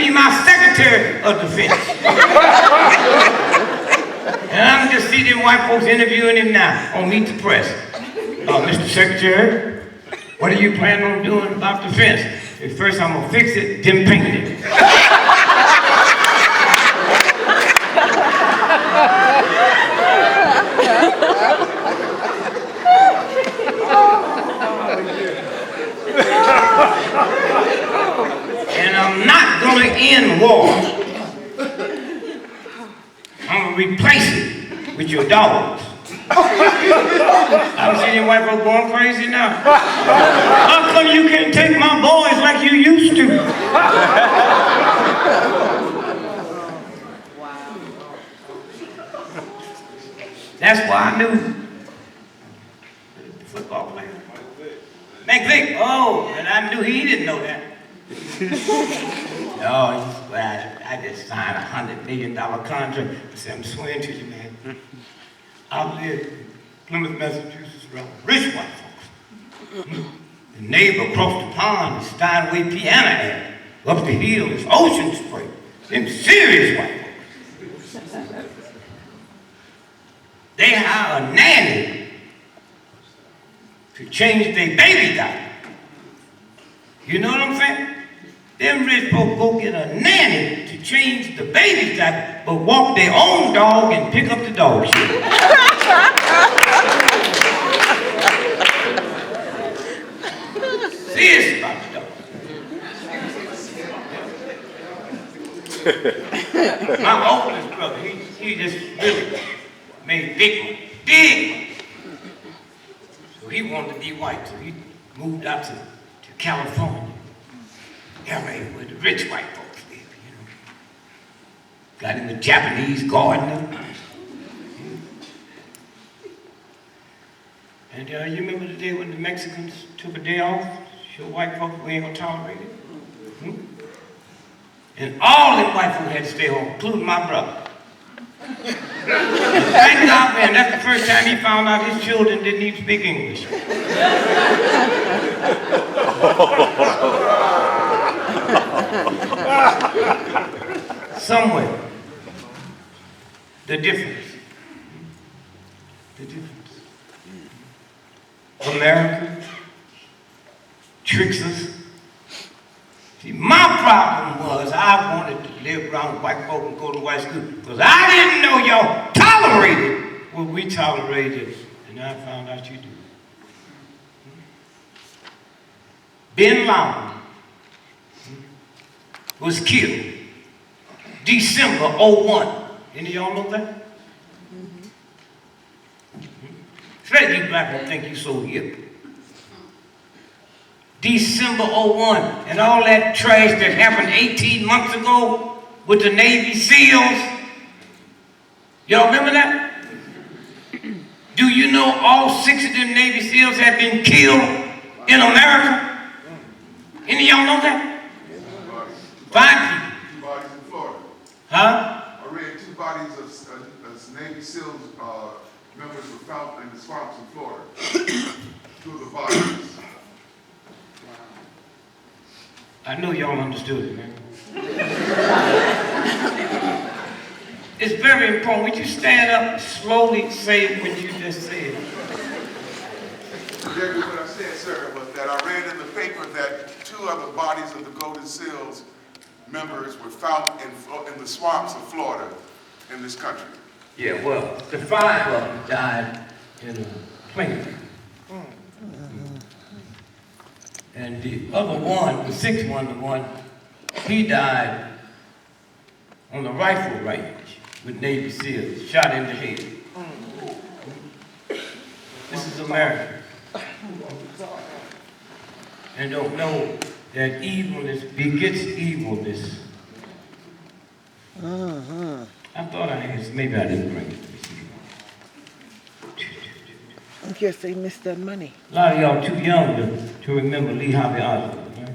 be my Secretary of Defense. And I'm just seeing them white folks interviewing him now on Meet the Press. Mr. Secretary, what are you planning on doing about the fence? First I'm gonna fix it, then paint it. And I'm not gonna end war. I'm gonna replace it with your dogs. I'm seeing white folks going crazy now. How come you can't take my boys like you used to? That's why I knew the football player. McVick. Oh, and I knew he didn't know that. No, I just signed a $100 million contract. I said, I'm swearing to you, man. I live in Plymouth, Massachusetts, around rich white folks. The neighbor across the pond is Steinway Piano area. Up the hill is Ocean Spray. Them serious white folks. They hire a nanny to change their baby diaper. You know what I'm saying? Them rich folks go get a nanny to change the baby diaper, but walk their own dog and pick up the dog shit. Serious about the dog. My oldest brother, he just really made big money. So he wanted to be white, so he moved out to California. LA, where the rich white folks live, you know. Got him a Japanese gardener. And you remember the day when the Mexicans took a day off? Show white folks we ain't gonna tolerate it. And all them white folks had to stay home, including my brother. Thank God, man, that's the first time he found out his children didn't even speak English. Somewhere, the difference. America tricks us. See, my problem was I wanted to live around with white folk and go to white school because I didn't know y'all tolerated what we tolerated, and I found out you do. Bin Laden was killed December 01. Any of y'all know that? Especially you black people think you so hip. December 01, and all that trash that happened 18 months ago with the Navy SEALs. Y'all remember that? Do you know all 6 of them Navy SEALs have been killed in America? Any of y'all know that? 5 people. 2 bodies in Florida. Huh? I read 2 bodies of Navy SEALs members were found in the swamps in Florida. 2 of the bodies. I know y'all understood it, man. It's very important. Would you stand up and slowly say what you just said? Gregory, what I said, sir, was that I read in the paper that 2 other bodies of the Golden Seals members were found in the swamps of Florida in this country. Yeah, well, the 5 of them died in a plane. And the other one, the 6th one, the one, he died on the rifle range with Navy SEALs, shot in the head. This is America. And don't know that evilness begets evilness. I thought I had, maybe I didn't bring it. I guess they missed that money. A lot of y'all too young to remember Lee Harvey Oswald, right?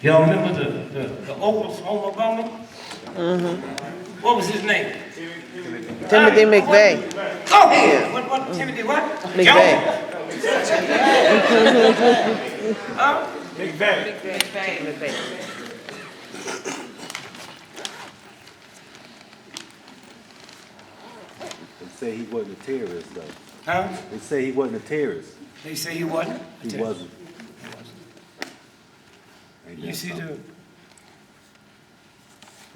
Y'all remember the Oklahoma bomber? What was his name? Timothy McVeigh. Go ahead. What? Timothy what? McVeigh. Huh? McVeigh. They say he wasn't a terrorist, though. Huh? They say he wasn't a terrorist. They say he wasn't? He wasn't. Ain't You that see something?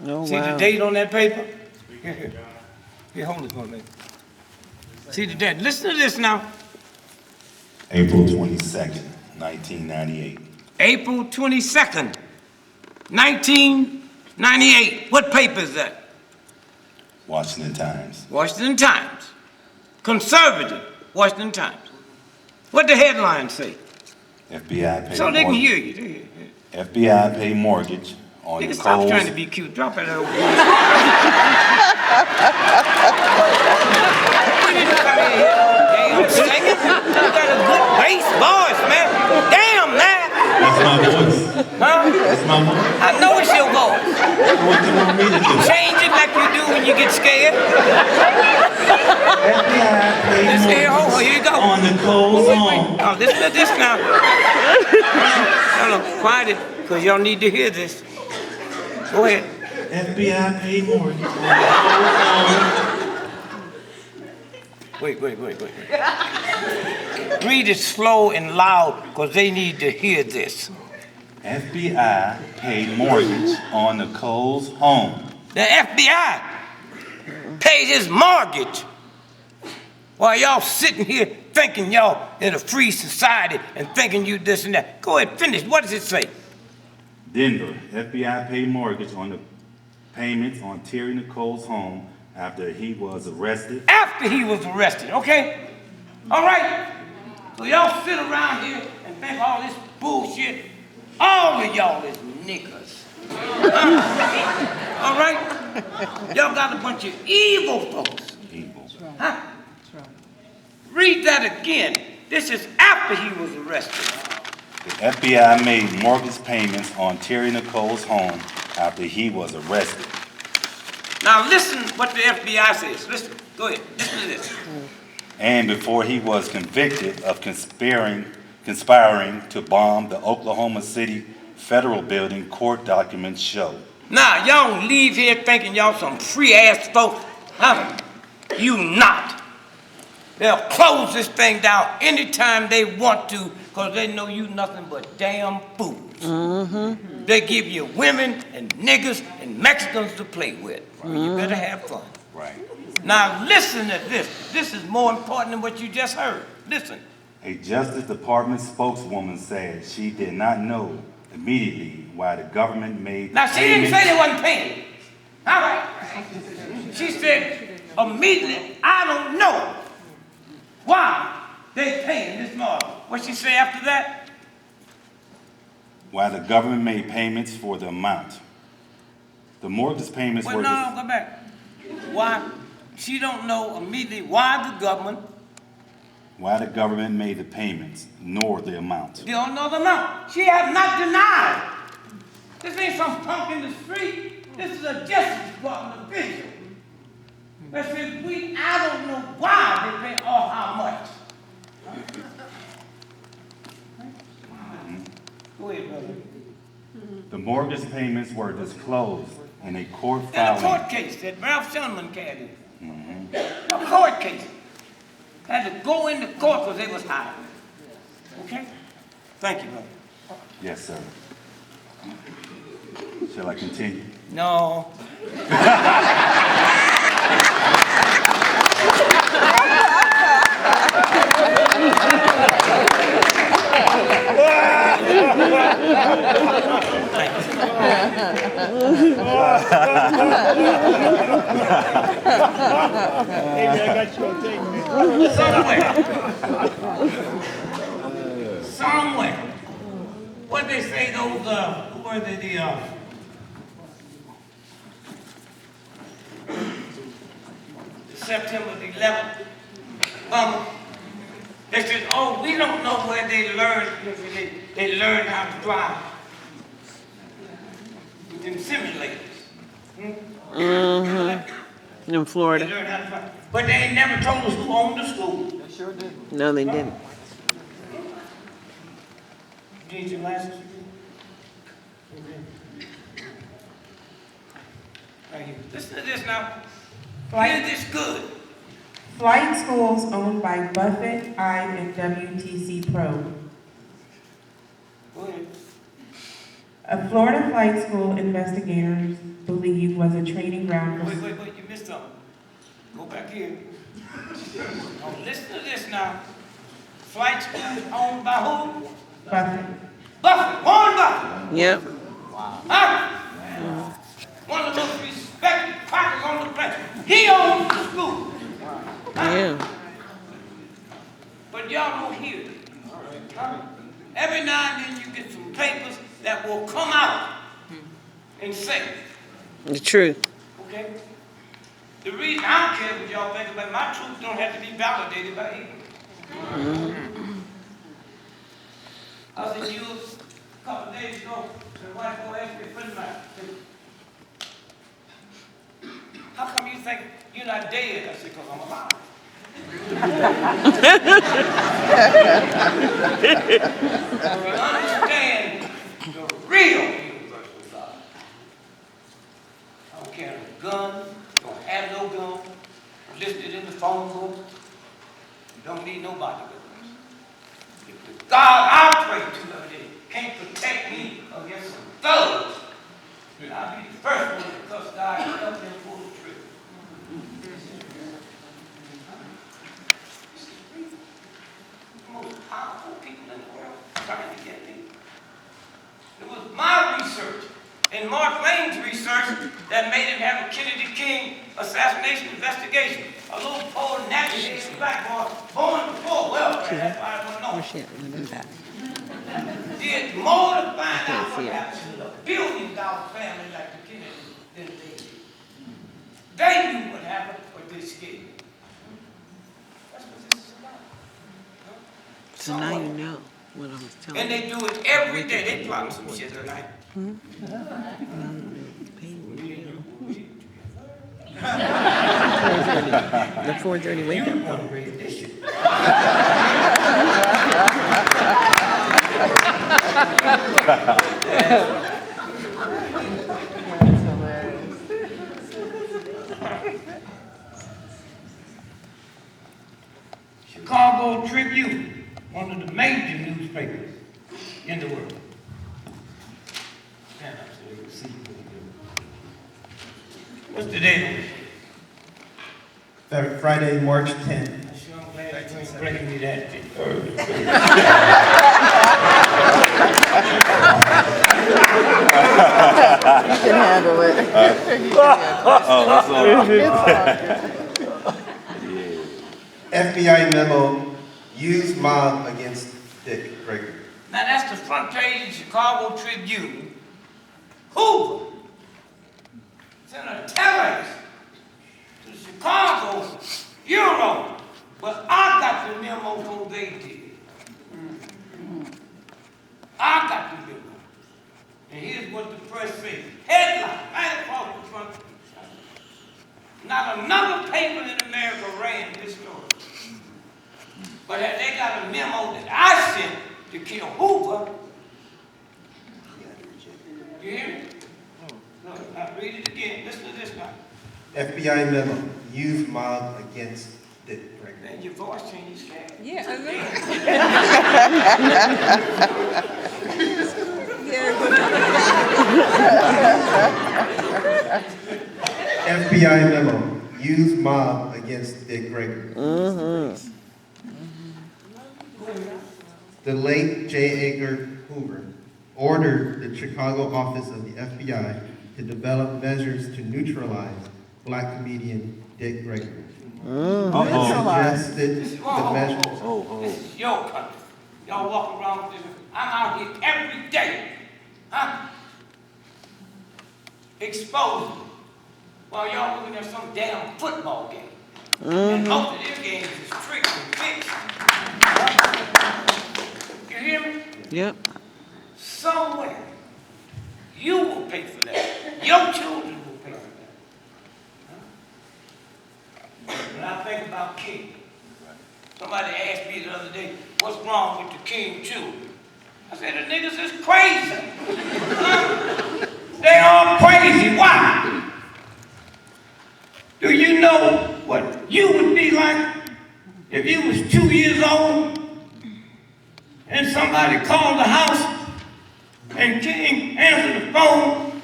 Oh, See the wow. date on that paper? Here. Here, hold it for me. See the date. Listen to this now. April 22nd, 1998. April 22nd, 1998. What paper is that? Washington Times. Washington Times. Conservative Washington Times. What the headline say? FBI paid So they can mortgage. hear you. They hear you. FBI paid mortgage on Nigga, stop Coles. trying to be cute. Drop it over. You didn't come in here no damn singing. You got a good bass voice, man. Damn, man. That's my voice. Huh? That's my voice. I know it's your voice. What do you want me to do? Change it like you do when you get scared. FBI paid Listen here, mortgage here you go. on the Coles home. Oh, listen to this now. Hold on, quiet it, because y'all need to hear this. Go ahead. FBI paid mortgage on the Coles home. Wait. Read it slow and loud, because they need to hear this. FBI paid mortgage on the Coles home. The FBI paid his mortgage while y'all sitting here thinking y'all in a free society and thinking you this and that. Go ahead, finish. What does it say? Denver, FBI paid mortgage on the payments on Terry Nicole's home after he was arrested. After he was arrested, okay? All right? So y'all sit around here and think all this bullshit. All of y'all is niggas. All right? Y'all got a bunch of evil folks. Evil. Huh? Read that again. This is after he was arrested. The FBI made mortgage payments on Terry Nicole's home after he was arrested. Now listen what the FBI says. Listen. Go ahead. Listen to this. And before he was convicted of conspiring to bomb the Oklahoma City federal building, court documents show. Now, y'all don't leave here thinking y'all some free-ass folks. Huh? You not. They'll close this thing down anytime they want to because they know you nothing but damn fools. Mm-hmm. They give you women and niggas and Mexicans to play with. You better have fun. Right. Now, listen to this. This is more important than what you just heard. Listen. A Justice Department spokeswoman said she did not know immediately why the government made Now, she didn't payments. say they wasn't paying. All right. She said, immediately, I don't know why they paying this mortgage. What she say after that? Why the government made payments for the amount. The mortgage payments Well, were... no, go back. Why? She don't know immediately why the government... Why the government made the payments, nor the amount. You don't know the amount. She has not denied. This ain't some punk in the street. This is a Justice Department official. That says, I don't know why they pay or how much. Go ahead, brother. The mortgage payments were disclosed in a court In a filing. court case that Ralph Shunman carried. A court case. Had to go into court because they was hiding. Okay? Thank you, brother. Yes, sir. Shall I continue? No. Somewhere. What they say those, who were they, September the 11th. They said, oh, we don't know where they learned how to drive. In simulators. Mm-hmm. In They Florida. learned how to drive. But they ain't never told us who owned the school. No, they didn't. You need your glasses? Okay. Right here. Listen to this now. Hear this good. Flight schools owned by Buffett, IVE, and WTC Pro. Go ahead. A Florida flight school investigators believe was a training ground for... Wait, you missed something. Go back here. Oh, listen to this now. Flight schools owned by who? Buffett. Buffett, Warren Buffett. Yep. Huh? One of the most respected crackers on the planet. He owns the school. Yeah. But y'all don't hear it. Huh? Every now and then you get some papers that will come out and say, The truth. okay? The reason I don't care what y'all think about my truth don't have to be validated by either. I was in you a couple of days ago, and the wife go ask me a friend of mine, how come you think you're not dead? I said, because I'm alive. You understand the real universal God. I don't carry no gun, don't have no gun, listed in the phone book. You don't need nobody with us. If the God I pray to every day can't protect me against some thugs, then I'll be the first one to cuss God and help him pull the trigger. The most powerful people in the world trying to get me. It was my research and Mark Lane's research that made him have a Kennedy King assassination investigation. A little poor, nappy-headed black boy born before welfare. That's why I don't know. Did more to find out what happened to the billion-dollar family like the Kennedy than they did. They knew what happened, but they scared. That's what this is about. So now you know what I was telling And they do it every day. They plotting some shit tonight. The 4:30 wake up. You want to read this shit. Chicago Tribune, one of the major newspapers in the world. Stand up so you can see. What's the date on this? Friday, March 10th. I sure am glad you ain't bringing me that thing. You can handle it. FBI memo, use mob against Dick Gregory. Now that's the front page of Chicago Tribune. Hoover sent a telex to Chicago Bureau, but I got the memo before they did. I got the memo. And here's what the press says. Headline, right across the front page. Not another paper in America ran this story. But had they got a memo that I sent to kill Hoover, you hear me? No, I'll read it again. Listen to this now. FBI memo, use mob against Dick Gregory. Man, your voice changed, Cat. Yeah, FBI memo, use mob against Dick Gregory. The late J. Edgar Hoover ordered the Chicago office of the FBI to develop measures to neutralize black comedian Dick Gregory. Suggested This is the measures. This is your country. Y'all walk around with this. I'm out here every day. Huh? Exposing. While y'all looking at some damn football game. And most of their games is tricks and fixed. You hear me? Yep. Somewhere, you will pay for that. Your children will pay for that. When I think about King, somebody asked me the other day, what's wrong with the King children? I said, the niggas is crazy. They all crazy. Why? Do you know what you would be like if you was 2 years old and somebody called the house and King answered the phone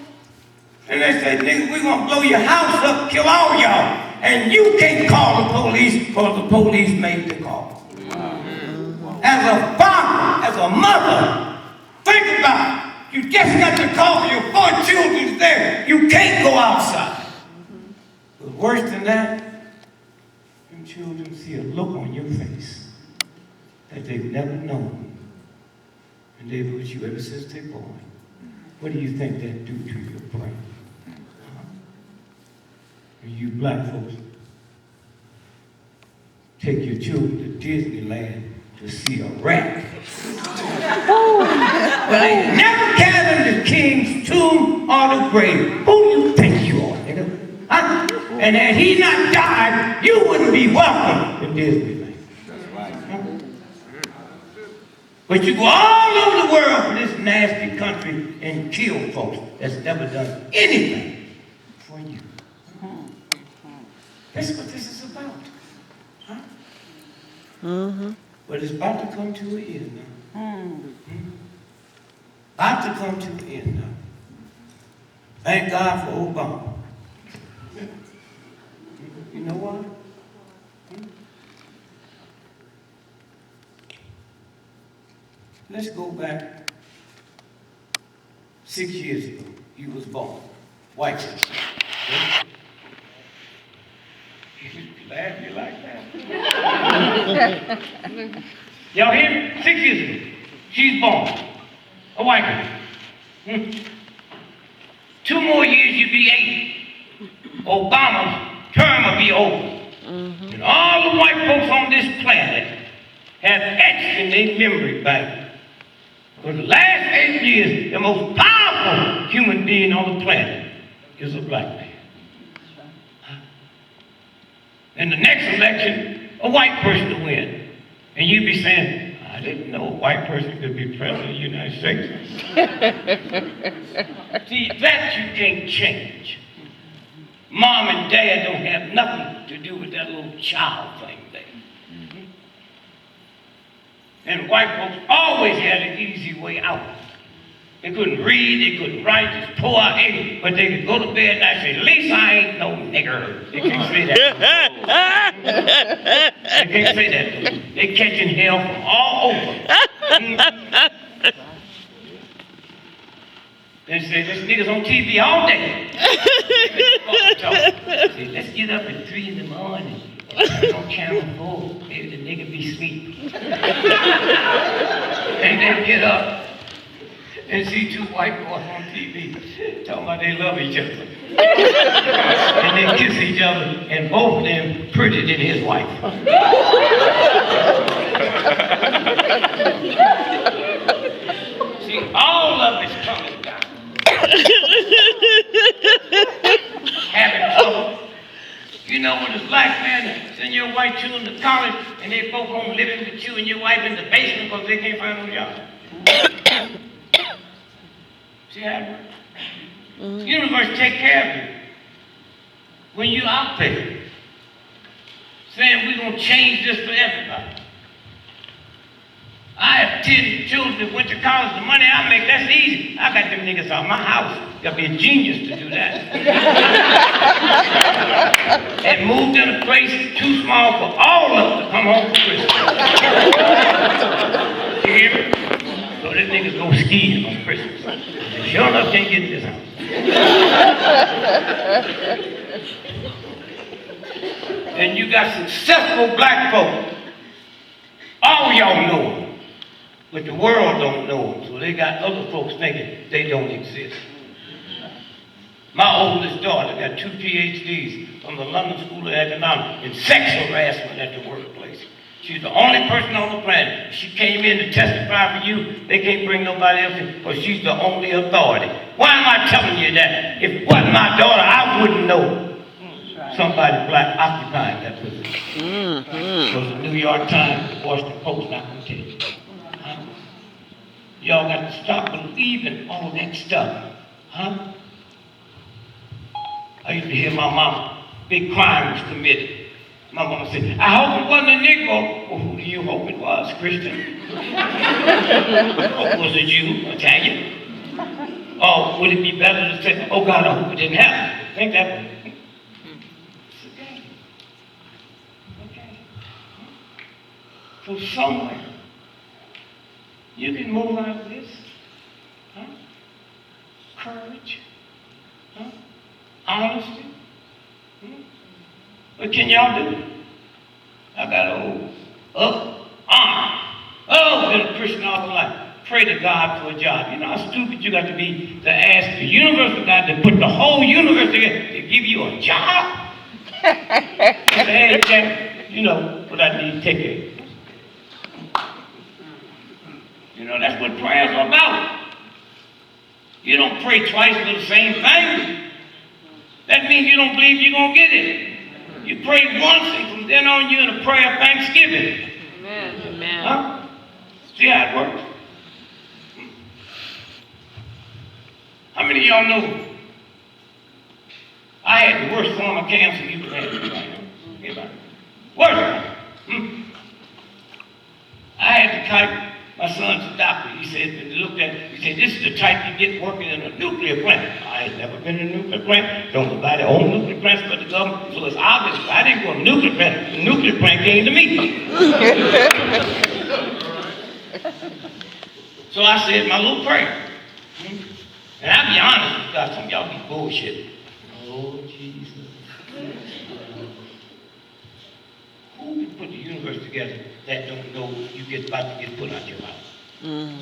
and they said, nigga, we're gonna blow your house up, kill all y'all. And you can't call the police because the police made the call. As a father, as a mother, think about it. You just got the call, your 4 children's there. You can't go outside. But worse than that, them children see a look on your face that they've never known. And they've with you ever since they're born. What do you think that do to your brain? You black folks, take your children to Disneyland to see a rat. But they never carried them to King's tomb or the grave. Who do you think you are, nigga? Huh? And had he not died, you wouldn't be welcome in Disneyland. That's right. Huh? But you go all over the world for this nasty country and kill folks that's never done anything for you. That's what this is about. Huh? But it's about to come to an end now. About to come to an end now. Thank God for Obama. You know why? Let's go back 6 years ago. You was born. White person. Okay? Glad you like that. Y'all hear me? 6 years ago. She's born. A white girl. 2 more years, you'll be 80. Obama's term will be over. And all the white folks on this planet have etched in their memory bank. For the last 8 years, the most powerful human being on the planet is a black man. In the next election, a white person to win. And you'd be saying, I didn't know a white person could be president of the United States. See, that you can't change. Mom and dad don't have nothing to do with that little child thing there. And white folks always had an easy way out. They couldn't read, they couldn't write, just pull out anything, but they could go to bed and I say, at least I ain't no nigger. They can't say that. They can't say that. They catching hell from all over. They say, this nigga's on TV all day. Say, let's get up at 3 in the morning. Turn on channel 4. Maybe the nigga be asleep. And they get up and see 2 white boys on TV talking about they love each other. And they kiss each other, and both of them prettier than his wife. See, all of it's coming down. Having trouble. You know, when a black man send your white children to college, and they both home living with you and your wife in the basement because they can't find no job. See how it works? The universe take care of you. When you're out there, saying we're going to change this for everybody. I have 10 children that went to college. The money I make, that's easy. I got them niggas out my house. You got to be a genius to do that. And moved in a place too small for all of them to come home for Christmas. You hear me? So them niggas go skiing on Christmas. Sure enough, can't get in this house. And you got successful black folk. All y'all know them. But the world don't know them. So they got other folks thinking they don't exist. My oldest daughter got 2 PhDs from the London School of Economics in sex harassment at the workplace. She's the only person on the planet. She came in to testify for you. They can't bring nobody else in because she's the only authority. Why am I telling you that? If it wasn't my daughter, I wouldn't know somebody black occupying that position. Because the New York Times, the Washington Post, not going to tell you. Y'all got to stop believing all that stuff. Huh? I used to hear my mama, big crime was committed. My mama said, I hope it wasn't a Negro. Well, who do you hope it was, Christian? Or was it you, Italian? Or would it be better to say, oh God, I hope it didn't happen? Think that way. It's okay. Okay. So somewhere, you can move out of this. Huh? Courage. Huh? Honesty. What can y'all do? I got been a Christian all my life. Pray to God for a job. You know how stupid you got to be to ask the universe of God to put the whole universe together to give you a job? Say, hey, Jack, you know what I need to take care of. You know, that's what prayers are about. You don't pray twice for the same thing. That means you don't believe you're going to get it. You pray once, and from then on, you're in a prayer of thanksgiving. Amen. Amen. Huh? See how it works? How many of y'all know I had the worst form of cancer you could have? Anybody? Worst one. I had to type my son's doctor. He said, he said, this is the type you get working in a nuclear plant. I ain't never been in a nuclear plant. Don't nobody own nuclear plants but the government. So it's obvious if I didn't go to a nuclear plant, the nuclear plant came to me. So I said my little prayer. And I'll be honest with God, some of y'all be bullshit. Oh, Jesus. Who can put the universe together that don't know you get about to get put out your mouth?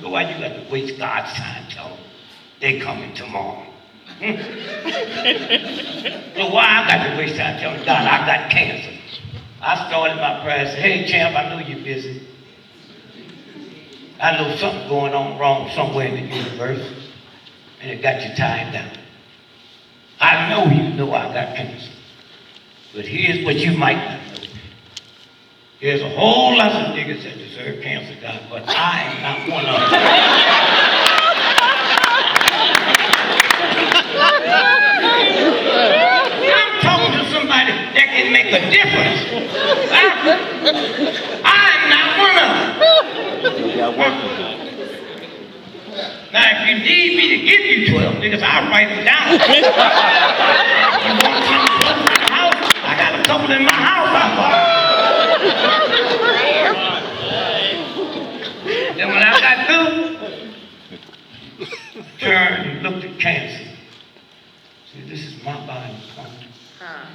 So why you got to waste God's time telling them they coming tomorrow? So why I got to waste time telling God I got cancer? I started my prayer and said, hey, champ, I know you're busy. I know something going on wrong somewhere in the universe, and it got you tied down. I know you know I got cancer, but here's what you might not know. There's a whole lot of niggas that deserve cancer, God, but I am not one of them. I'm talking to somebody that can make a difference. I'm not one of them. You got work to do. Now, if you need me to give you 12 niggas, I'll write them down. You want something close to the house? I got a couple in my house I bought. Then when I got through, turned and looked at cancer. Said, this is my body. I'm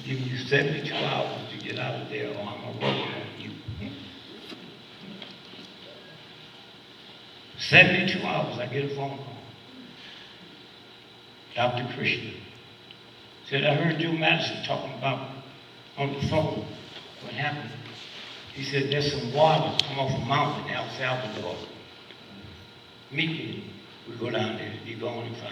giving you 72 hours to get out of there, or I'm going to work on you. 72 hours, I get a phone call. Dr. Krishna said, I heard Joe Madison talking about on the phone what happened. He said, there's some water come off a mountain in El Salvador. Meet me. We go down there. Be gone in 5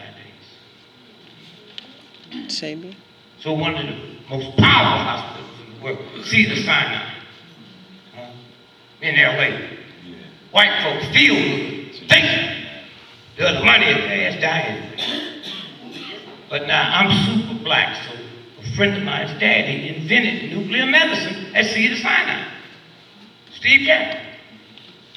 days. Shabby. So one of the most powerful hospitals in the world, Cedars-Sinai, in L.A. White folks feel good, thinking there's money in there, it's dying. But now I'm super black, so a friend of mine's daddy invented nuclear medicine at Cedars-Sinai. Steve Jackson.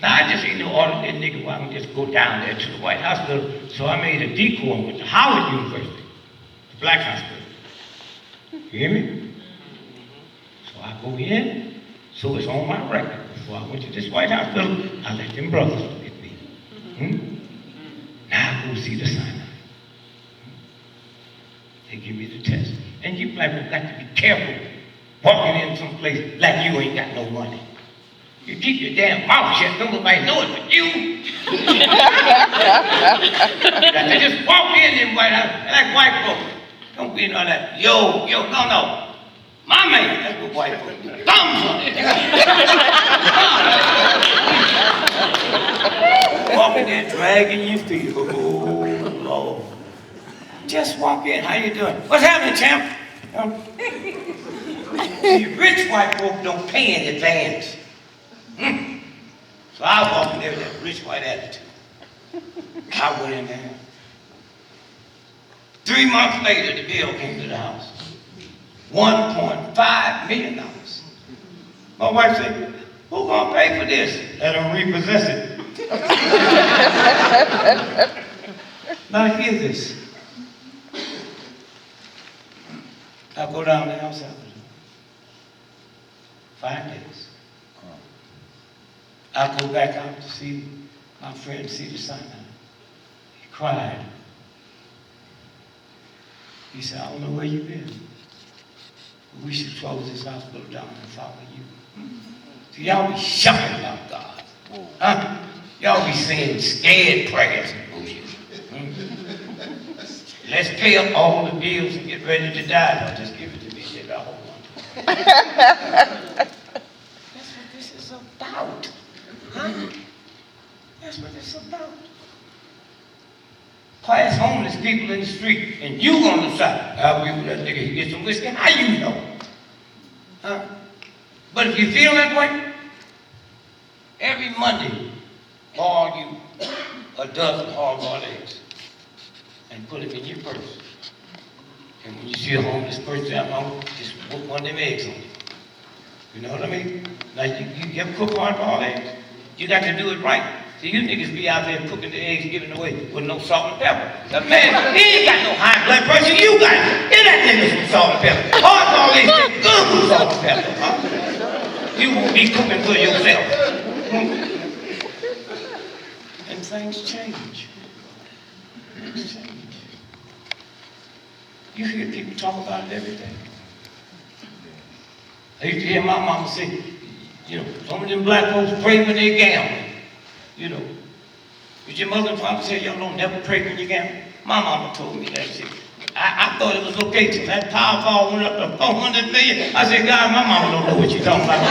Now I just ain't no ordinary nigga where I can just go down there to the White Hospital. So I made a decoy and went to Howard University, the black hospital. You hear me? So I go in, so it's on my record. Before I went to this White Hospital, I let them brothers look at me. Now I go see the Sinai. They give me the test. And you black people got to be careful walking in some place like you ain't got no money. You keep your damn mouth shut, don't nobody know it but you. You got to just walk in and White House like white folks. Don't be all that, yo, no. My man, that's what white folks do. Thumbs on it. Walking there, dragging your feet. Oh, Lord. Just walk in. How you doing? What's happening, champ? See, rich white folks don't pay in advance. So I was walking there with that rich white attitude. I went in there. 3 months later, the bill came to the house. $1.5 million. My wife said, who gonna pay for this? Let them repossess it. Now hear this. I go down the house after 5 days. I go back out to see my friend, see the sign. He cried. He said, I don't know where you've been, but we should close this hospital down and follow you. See, y'all be shocking about God. Huh? Y'all be saying scared prayers and bullshit. Let's pay up all the bills and get ready to die. Don't just give it to me. Said, I hold on. That's what this is about. Huh? That's what it's about. Class homeless people in the street, and you on the side. I'll be with that nigga, he get some whiskey. How you know? Huh? But if you feel that way, every Monday, boil you a dozen hard-boiled eggs and put them in your purse. And when you see a homeless person out home, just put one of them eggs on it. You know what I mean? Now, you ever cook hard-boiled eggs? You got to do it right. See, you niggas be out there cooking the eggs, giving away with no salt and pepper. The man, he ain't got no high blood pressure, you got it. Get that nigga some salt and pepper. Hard-boiled eggs taste good with salt and pepper, huh? You won't be cooking for yourself. And things change. Things change. You hear people talk about it every day. I used to hear my mama say, you know, some of them black folks pray when they gamble. You know, did your mother and father say y'all don't never pray when you gamble? My mama told me that shit. I thought it was okay till that Powerball went up to 400 million. I said, God, my mama don't know what you're talking about.